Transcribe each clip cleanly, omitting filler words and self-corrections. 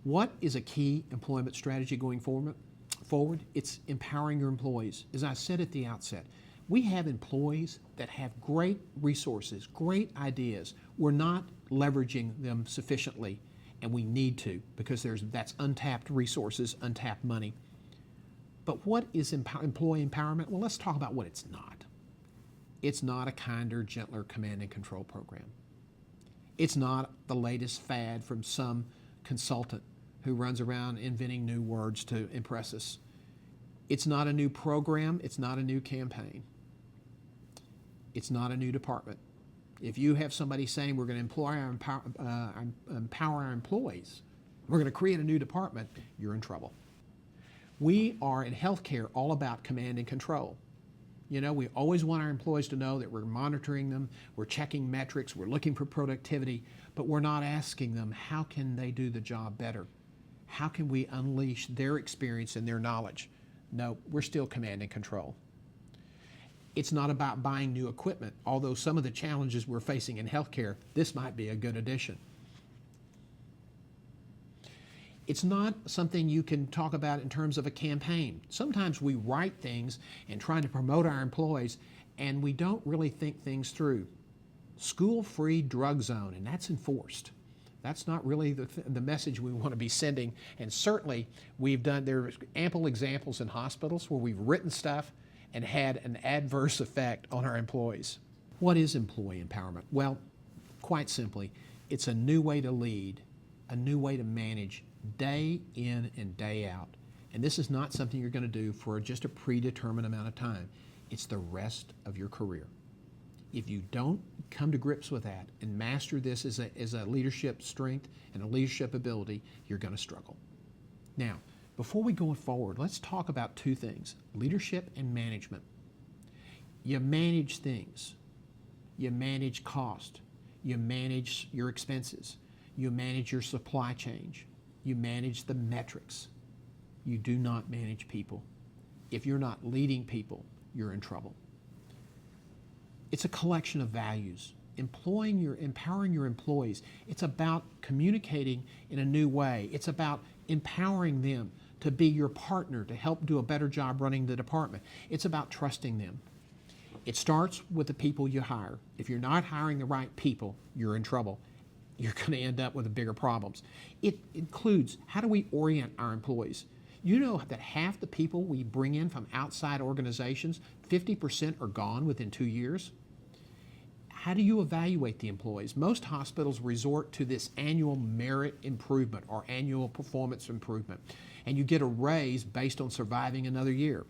What is a key employment strategy going forward? It's empowering your employees. As I said at the outset, we have employees that have great resources, great ideas. We're not leveraging them sufficiently, and we need to, because that's untapped resources, untapped money. But what is employee empowerment? Well, let's talk about what it's not. It's not a kinder, gentler command and control program. It's not the latest fad from some consultant who runs around inventing new words to impress us. It's not a new program. It's not a new campaign. It's not a new department. If you have somebody saying we're going to empower our employees, we're going to create a new department, you're in trouble. We are in healthcare all about command and control. You know, we always want our employees to know that we're monitoring them, we're checking metrics, we're looking for productivity, but we're not asking them how can they do the job better? How can we unleash their experience and their knowledge? No, we're still command and control. It's not about buying new equipment, although some of the challenges we're facing in healthcare, this might be a good addition. It's not something you can talk about in terms of a campaign. Sometimes we write things and try to promote our employees, and we don't really think things through. School-free drug zone, and that's enforced. That's not really the message we want to be sending, and certainly there are ample examples in hospitals where we've written stuff and had an adverse effect on our employees. What is employee empowerment? Well, quite simply, it's a new way to lead, a new way to manage day in and day out. And this is not something you're going to do for just a predetermined amount of time. It's the rest of your career. If you don't come to grips with that and master this as a leadership strength and a leadership ability, you're going to struggle. Now, before we go forward, let's talk about two things: leadership and management. You manage things. You manage cost. You manage your expenses. You manage your supply chain. You manage the metrics. You do not manage people. If you're not leading people, you're in trouble. It's a collection of values. Empowering your employees. It's about communicating in a new way. It's about empowering them to be your partner to help do a better job running the department. It's about trusting them. It starts with the people you hire. If you're not hiring the right people, you're in trouble. You're going to end up with bigger problems. It includes, how do we orient our employees? You know that half the people we bring in from outside organizations, 50% are gone within 2 years. How do you evaluate the employees? Most hospitals resort to this annual merit improvement or annual performance improvement, and you get a raise based on surviving another year.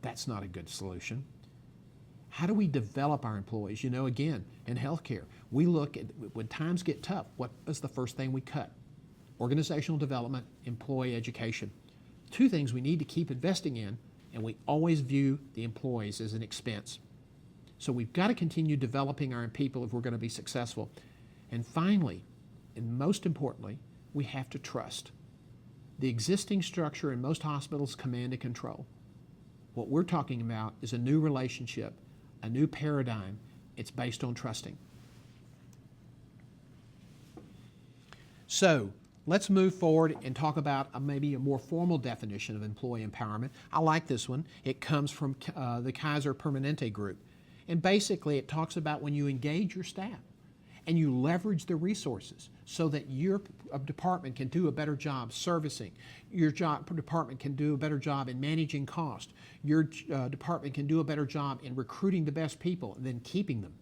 That's not a good solution. How do we develop our employees? You know, again, in healthcare, we look at, when times get tough, what is the first thing we cut? Organizational development, employee education. Two things we need to keep investing in, and we always view the employees as an expense. So we've got to continue developing our people if we're going to be successful. And finally, and most importantly, we have to trust. The existing structure in most hospitals is command and control. What we're talking about is a new relationship, a new paradigm. It's based on trusting. So let's move forward and talk about maybe a more formal definition of employee empowerment. I like this one. It comes from the Kaiser Permanente group. And basically it talks about when you engage your staff and you leverage the resources so that your department can do a better job servicing, your department can do a better job in managing cost, your department can do a better job in recruiting the best people and then keeping them.